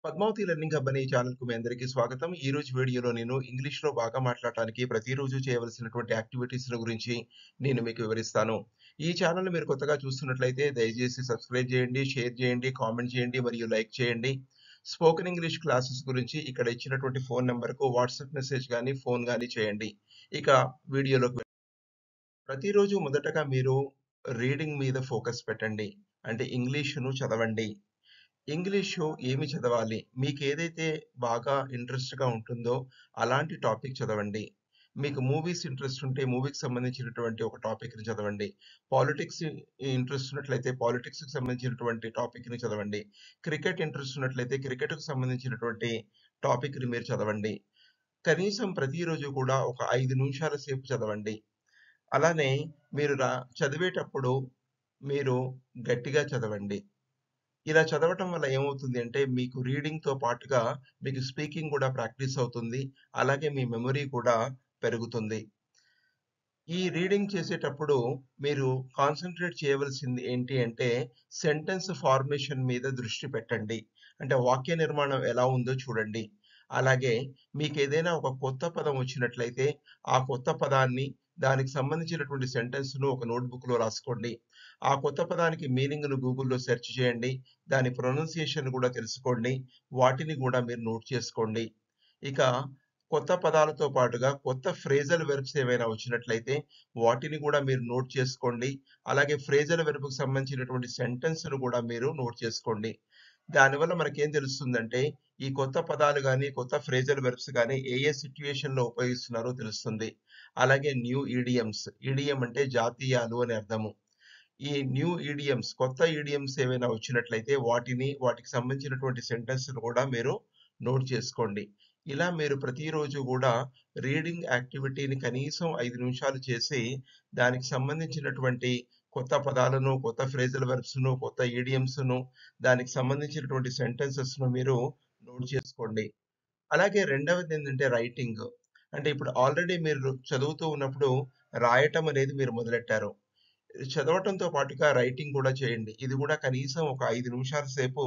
Padmavati learning hub అనే ఈ ఛానల్‌కు మీ అందరికీ స్వాగతం. ఈ రోజు వీడియోలో నేను ఇంగ్లీష్‌లో బాగా మాట్లాడటానికి ప్రతిరోజు చేయవలసినటువంటి యాక్టివిటీస్‌ల గురించి నేను మీకు వివరిస్తాను. ఈ ఛానల్‌ని మీరు కొత్తగా చూస్తున్నట్లయితే దయచేసి సబ్స్క్రైబ్ చేయండి, షేర్ చేయండి, కామెంట్ చేయండి మరియు లైక్ చేయండి. స్పోకెన్ ఇంగ్లీష్ క్లాసెస్ గురించి ఇక్కడ ఇచ్చినటువంటి ఫోన్ నంబర్‌కు వాట్సాప్ మెసేజ్ గాని, ఫోన్ గాని చేయండి. ఇక వీడియోలోకి ప్రతిరోజు మొదటగా మీరు రీడింగ్ మీద ఫోకస్ పెట్టండి. అంటే ఇంగ్లీషును చదవండి. ఇంగ్లీషు ఏమి చదవాలి? మీకేదైతే బాగా ఇంట్రెస్ట్‌గా ఉంటుందో అలాంటి టాపిక్ చదవండి. మీకు మూవీస్ ఇంట్రెస్ట్ ఉంటే మూవీకి సంబంధించినటువంటి ఒక టాపిక్‌ని చదవండి. పాలిటిక్స్ ఇంట్రెస్ట్ ఉన్నట్లయితే పాలిటిక్స్‌కి సంబంధించినటువంటి టాపిక్‌ని చదవండి. క్రికెట్ ఇంట్రెస్ట్ ఉన్నట్లయితే క్రికెట్‌కి సంబంధించినటువంటి టాపిక్‌ని మీరు చదవండి. కనీసం ప్రతిరోజు కూడా ఒక 5 నిమిషాల సేపు చదవండి. అలానే మీరు చదివేటప్పుడు మీరు గట్టిగా చదవండి. ఇలా చదవటం వల్ల ఏమవుతుంది అంటే, మీకు రీడింగ్‌తో పాటుగా మీకు స్పీకింగ్ కూడా ప్రాక్టీస్ అవుతుంది. అలాగే మీ మెమరీ కూడా పెరుగుతుంది. ఈ రీడింగ్ చేసేటప్పుడు మీరు కాన్సంట్రేట్ చేయవలసింది ఏంటి అంటే, సెంటెన్స్ ఫార్మేషన్ మీద దృష్టి పెట్టండి. అంటే వాక్య నిర్మాణం ఎలా ఉందో చూడండి. అలాగే మీకేదైనా ఒక కొత్త పదం వచ్చినట్లయితే, ఆ కొత్త పదాన్ని దానికి సంబంధించినటువంటి సెంటెన్స్‌ను ఒక నోట్‌బుక్‌లో రాసుకోండి. ఆ కొత్త పదానికి మీనింగ్‌ను గూగుల్‌లో సెర్చ్ చేయండి. దాని ప్రొనౌన్సియేషన్ కూడా తెలుసుకోండి. వాటిని కూడా మీరు నోట్ చేసుకోండి. ఇక కొత్త పదాలతో పాటుగా కొత్త ఫ్రేజల్ వెర్బ్స్ ఏవైనా వచ్చినట్లయితే వాటిని కూడా మీరు నోట్ చేసుకోండి. అలాగే ఫ్రేజల్ వెర్బ్‌కి సంబంధించినటువంటి సెంటెన్స్‌ను కూడా మీరు నోట్ చేసుకోండి. దానివల్ల మనకేం తెలుస్తుందంటే, ఈ కొత్త పదాలు గాని, కొత్త ఫ్రేజల్ వెర్బ్స్ గాని ఏ ఏ సిట్యుయేషన్‌లో ఉపయోగిస్తున్నారో తెలుస్తుంది. అలాగే న్యూ ఈడియమ్స్. ఈడియం అంటే జాతీయాలు అని అర్థము. ఈ న్యూ ఈడియమ్స్ కొత్త ఈడియమ్స్ ఏవైనా వచ్చినట్లయితే వాటికి సంబంధించినటువంటి సెంటెన్స్‌లు కూడా మీరు నోట్ చేసుకోండి. ఇలా మీరు ప్రతిరోజు గూడా రీడింగ్ యాక్టివిటీని కనీసం 5 నిమిషాలు చేసి, దానికి సంబంధించినటువంటి కొత్త పదాలను, కొత్త ఫ్రేజల్ వెర్బ్స్‌ను, కొత్త ఈడియమ్స్‌ను, దానికి సంబంధించినటువంటి సెంటెన్సెస్‌ను మీరు నోట్ చేసుకోండి. అలాగే రెండవదేంటంటే రైటింగ్. అంటే ఇప్పుడు ఆల్రెడీ మీరు చదువుతూ ఉన్నప్పుడు రాయటం అనేది మీరు మొదలెట్టారు. చదవటంతో పాటుగా రైటింగ్ కూడా చేయండి. ఇది కూడా కనీసం ఒక 5 నిమిషాల సేపు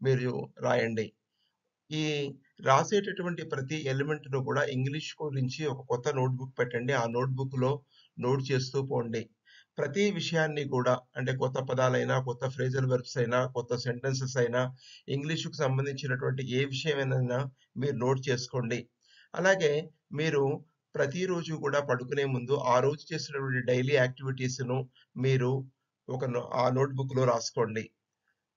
మీరు రాయండి. ఈ రాసేటటువంటి ప్రతి ఎలిమెంట్‌ను కూడా ఇంగ్లీష్ గురించి ఒక కొత్త నోట్‌బుక్ పెట్టండి. ఆ నోట్‌బుక్‌లో నోట్ చేస్తూ పోండి. ప్రతి విషయాన్ని కూడా అంటే కొత్త పదాలైనా, కొత్త ఫ్రేజల్ వెర్బ్స్ అయినా, కొత్త సెంటెన్సెస్ అయినా, ఇంగ్లీష్‌కు సంబంధించినటువంటి ఏ విషయమైనైనా మీరు నోట్ చేసుకోండి. అలాగే మీరు ప్రతిరోజు కూడా పడుకునే ముందు ఆ రోజు చేసినటువంటి డైలీ యాక్టివిటీస్‌ను మీరు ఆ నోట్‌బుక్‌లో రాసుకోండి.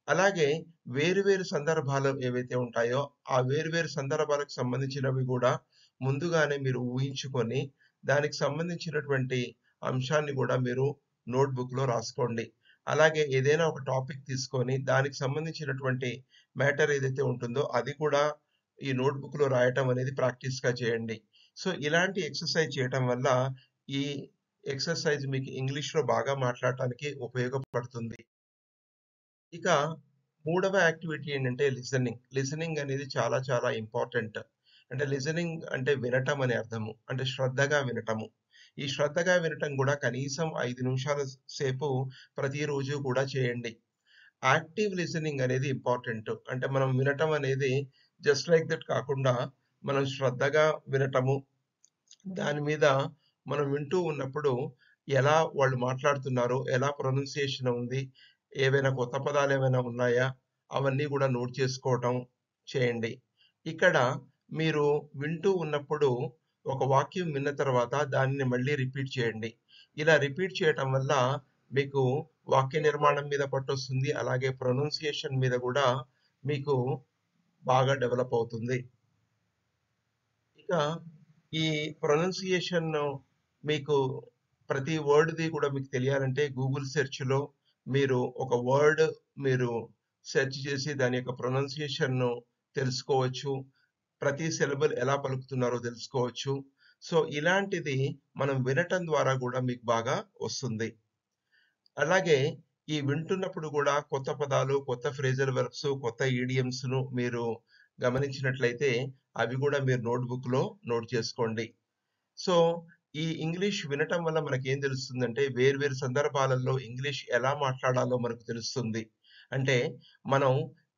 అలాగే వేరు వేరు సందర్భాలు ఏవైతే ఉంటాయో, ఆ వేరు వేరు సందర్భాలకు సంబంధించినవి గూడా ముందుగానే మీరు ఊహించుకొని, దానికి సంబంధించినటువంటి అంశాన్ని గూడా మీరు నోట్‌బుక్‌లో రాసుకోండి. అలాగే ఏదైనా ఒక టాపిక్ తీసుకొని, దానికి సంబంధించినటువంటి మ్యాటర్ ఏదైతే ఉంటుందో, అది కూడా ఈ నోట్‌బుక్‌లో రాయటం అనేది ప్రాక్టీస్‌గా చేయండి. సో, ఇలాంటి ఎక్సర్‌సైజ్ చేయటం వల్ల, ఈ ఎక్సర్‌సైజ్ మీకు ఇంగ్లీష్‌లో బాగా మాట్లాడటానికి ఉపయోగపడుతుంది. ఇక మూడవ యాక్టివిటీ ఏంటంటే లిజనింగ్. లిజనింగ్ అనేది చాలా చాలా ఇంపార్టెంట్. అంటే లిజనింగ్ అంటే వినటం అని అర్థము. అంటే శ్రద్ధగా వినటము. ఈ శ్రద్ధగా వినటం కూడా కనీసం 5 నిమిషాల సేపు ప్రతిరోజు కూడా చేయండి. యాక్టివ్ లిజనింగ్ అనేది ఇంపార్టెంట్. అంటే మనం వినటం అనేది జస్ట్ లైక్ దట్ కాకుండా మనం శ్రద్ధగా వినటము, దాని మీద మనం వింటూ ఉన్నప్పుడు ఎలా వాళ్ళు మాట్లాడుతున్నారో, ఎలా ప్రొనౌన్సియేషన్ ఉంది, ఏవైనా కొత్త పదాలేమైనా ఉన్నాయా, అవన్నీ గూడా నోట్ చేసుకోవటం చేయండి. ఇక్కడ మీరు వింటూ ఉన్నప్పుడు ఒక వాక్యం విన్న తర్వాత దానిని మళ్ళీ రిపీట్ చేయండి. ఇలా రిపీట్ చేయటం వల్ల మీకు వాక్య నిర్మాణం మీద పట్టొస్తుంది. అలాగే ప్రొనౌన్సియేషన్ మీద గూడా మీకు బాగా డెవలప్ అవుతుంది. ఇక ఈ ప్రొనౌన్సియేషన్ మీకు ప్రతి వర్డ్‌ది కూడా మీకు తెలియాలంటే గూగుల్ సెర్చ్‌లో మీరు ఒక వర్డ్ మీరు సెర్చ్ చేసి దాని యొక్క ప్రొనౌన్సియేషన్‌ను తెలుసుకోవచ్చు. ప్రతి సిలబుల్ ఎలా పలుకుతున్నారో తెలుసుకోవచ్చు. సో, ఇలాంటిది మనం వినటం ద్వారా గూడా మీకు బాగా వస్తుంది. అలాగే ఈ వింటున్నప్పుడు గూడా కొత్త పదాలు, కొత్త ఫ్రేజల్ వెర్బ్స్, కొత్త ఈడియమ్స్‌ను మీరు గమనించినట్లయితే అవి గూడా మీరు నోట్‌బుక్‌లో నోట్ చేసుకోండి. సో, ఈ ఇంగ్లీష్ వినటం వల్ల మనకేం తెలుస్తుందంటే, వేర్వేరు సందర్భాలలో ఇంగ్లీష్ ఎలా మాట్లాడాలో మనకు తెలుస్తుంది. అంటే, మనం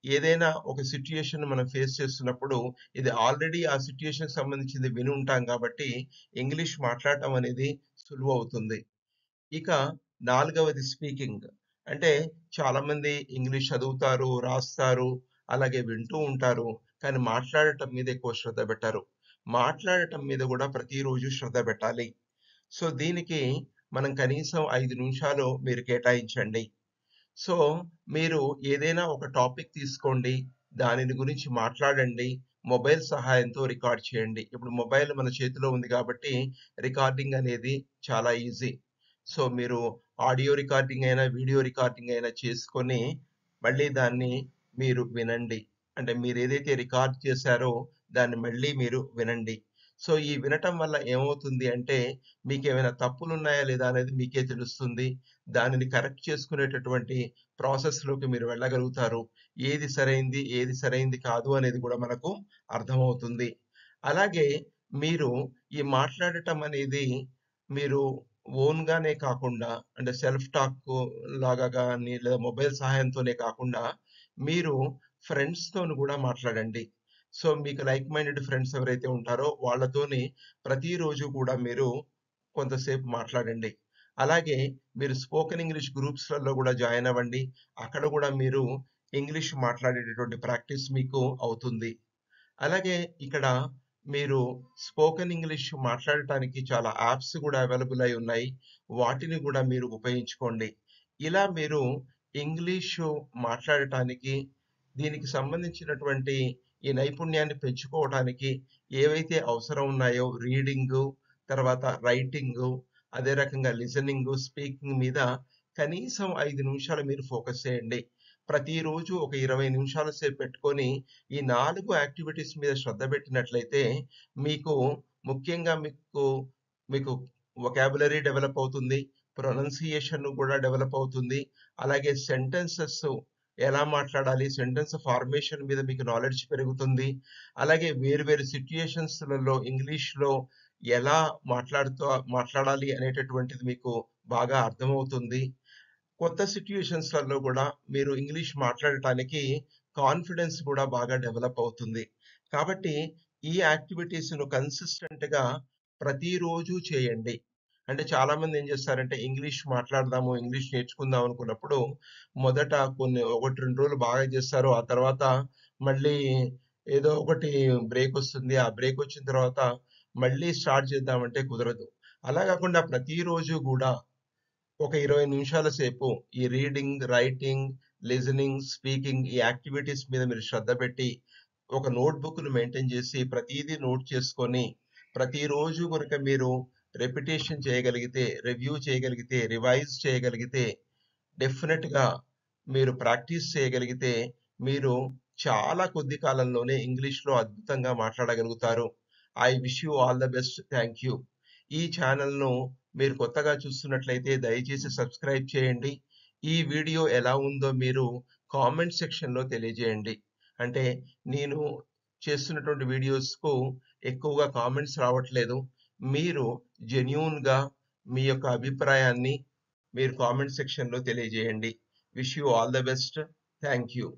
ఏదైనా ఒక సిట్యుయేషన్ మనం ఫేస్ చేస్తున్నప్పుడు ఇది ఆల్రెడీ ఆ సిట్యుయేషన్‌కి సంబంధించింది విని ఉంటాం కాబట్టి ఇంగ్లీష్ మాట్లాడటం అనేది సులువవుతుంది. ఇక నాలుగవది స్పీకింగ్. అంటే చాలామంది ఇంగ్లీష్ చదువుతారు, రాస్తారు, అలాగే వింటూ ఉంటారు. కానీ మాట్లాడటం మీద ఎక్కువ శ్రద్ధ పెట్టరు. మాట్లాడటం మీద గూడా ప్రతిరోజు శ్రద్ధ పెట్టాలి. సో, దీనికి మనం కనీసం 5 నిమిషాలు మీరు కేటాయించండి. సో, మీరు ఏదైనా ఒక టాపిక్ తీసుకోండి. దానిని గురించి మాట్లాడండి. మొబైల్ సహాయంతో రికార్డ్ చేయండి. ఇప్పుడు మొబైల్ మన చేతిలో ఉంది కాబట్టి రికార్డింగ్ అనేది చాలా ఈజీ. సో, మీరు ఆడియో రికార్డింగ్ అయినా, వీడియో రికార్డింగ్ అయినా చేసుకొని మళ్ళీ దాన్ని మీరు వినండి. అంటే మీరేదైతే రికార్డ్ చేశారో దాన్ని మళ్ళీ మీరు వినండి. సో, ఈ వినటం వల్ల ఏమవుతుంది అంటే మీకేమైనా తప్పులున్నాయా లేదా అనేది మీకే తెలుస్తుంది. దానిని కరెక్ట్ చేసుకునేటటువంటి ప్రాసెస్‌లోకి మీరు వెళ్ళగలుగుతారు. ఏది సరైంది, ఏది సరైంది కాదు అనేది కూడా మనకు అర్థమవుతుంది. అలాగే మీరు ఈ మాట్లాడటం అనేది మీరు ఓన్‌గానే కాకుండా అంటే సెల్ఫ్ టాక్ లాగా గాని లేదా మొబైల్ సహాయంతోనే కాకుండా మీరు ఫ్రెండ్స్‌తోని కూడా మాట్లాడండి. సో, మీకు లైక్ మైండెడ్ ఫ్రెండ్స్ ఎవరైతే ఉంటారో వాళ్ళతోని ప్రతిరోజు కూడా మీరు కొంతసేపు మాట్లాడండి. అలాగే మీరు స్పోకెన్ ఇంగ్లీష్ గ్రూప్స్‌లలో గూడా జాయిన్ అవ్వండి. అక్కడ గూడా మీరు ఇంగ్లీష్ మాట్లాడేటటువంటి ప్రాక్టీస్ మీకు అవుతుంది. అలాగే ఇక్కడ మీరు స్పోకెన్ ఇంగ్లీష్ మాట్లాడటానికి చాలా యాప్స్ గూడా అవైలబుల్ అయి ఉన్నాయి. వాటిని గూడా మీరు ఉపయోగించుకోండి. ఇలా మీరు ఇంగ్లీషు మాట్లాడటానికి, దీనికి సంబంధించినటువంటి ఈ నైపుణ్యాన్ని పెంచుకోవటానికి ఏవైతే అవసరం ఉన్నాయో రీడింగు, తర్వాత రైటింగు, అదే రకంగా లిజనింగు, స్పీకింగ్ మీద కనీసం 5 నిమిషాలు మీరు ఫోకస్ చేయండి. ప్రతిరోజు ఒక 20 నిమిషాల సేపు పెట్టుకొని ఈ 4 యాక్టివిటీస్ మీద శ్రద్ధ పెట్టినట్లయితే మీకు ముఖ్యంగా మీకు వొకాబులరీ డెవలప్ అవుతుంది. ప్రొనౌన్సియేషన్ కూడా డెవలప్ అవుతుంది. అలాగే సెంటెన్సెస్ ఎలా మాట్లాడాలి, సెంటెన్స్ ఫార్మేషన్ మీద మీకు నాలెడ్జ్ పెరుగుతుంది. అలాగే వేరు వేరు సిట్యుయేషన్స్‌లలో ఇంగ్లీష్‌లో ఎలా మాట్లాడాలి అనేటటువంటిది మీకు బాగా అర్థమవుతుంది. కొత్త సిట్యుయేషన్స్‌లలో గూడా మీరు ఇంగ్లీష్ మాట్లాడటానికి కాన్ఫిడెన్స్ గూడా బాగా డెవలప్ అవుతుంది. కాబట్టి ఈ యాక్టివిటీస్‌ను కన్సిస్టెంట్‌గా ప్రతిరోజు చేయండి. అంటే చాలామంది ఏం చేస్తారంటే ఇంగ్లీష్ మాట్లాడదాము, ఇంగ్లీష్ నేర్చుకుందాం అనుకున్నప్పుడు మొదట కొన్ని 1, 2 రోజులు బాగా చేస్తారు. ఆ తర్వాత మళ్ళీ ఏదో ఒకటి బ్రేక్ వస్తుంది. ఆ బ్రేక్ వచ్చిన తర్వాత మళ్ళీ స్టార్ట్ చేద్దామంటే కుదరదు. అలా కాకుండా ప్రతిరోజు గూడా ఒక 20 నిమిషాల సేపు ఈ రీడింగ్, రైటింగ్, లిజనింగ్, స్పీకింగ్ ఈ యాక్టివిటీస్ మీద మీరు శ్రద్ధ పెట్టి, ఒక నోట్‌బుక్‌ని మెయింటైన్ చేసి, ప్రతీదీ నోట్ చేసుకొని, ప్రతిరోజు గనుక మీరు రిపిటీషన్ చేయగలిగితే, రివ్యూ చేయగలిగితే, రివైజ్ చేయగలిగితే, డెఫినిట్‌గా మీరు ప్రాక్టీస్ చేయగలిగితే, మీరు చాలా కొద్ది కాలంలోనే ఇంగ్లీష్‌లో అద్భుతంగా మాట్లాడగలుగుతారు. I wish you all the best. Thank you. ఈ ఛానెల్‌ను మీరు కొత్తగా చూస్తున్నట్లయితే దయచేసి సబ్స్క్రైబ్ చేయండి. ఈ వీడియో ఎలా ఉందో మీరు కామెంట్ సెక్షన్‌లో తెలియజేయండి. అంటే నేను చేస్తున్నటువంటి వీడియోస్‌కు ఎక్కువగా కామెంట్స్ రావట్లేదు. మీరు జెన్యూన్‌గా మీ యొక్క అభిప్రాయాన్ని మీరు కామెంట్ సెక్షన్‌లో తెలియజేయండి. Wish you all the best. Thank you.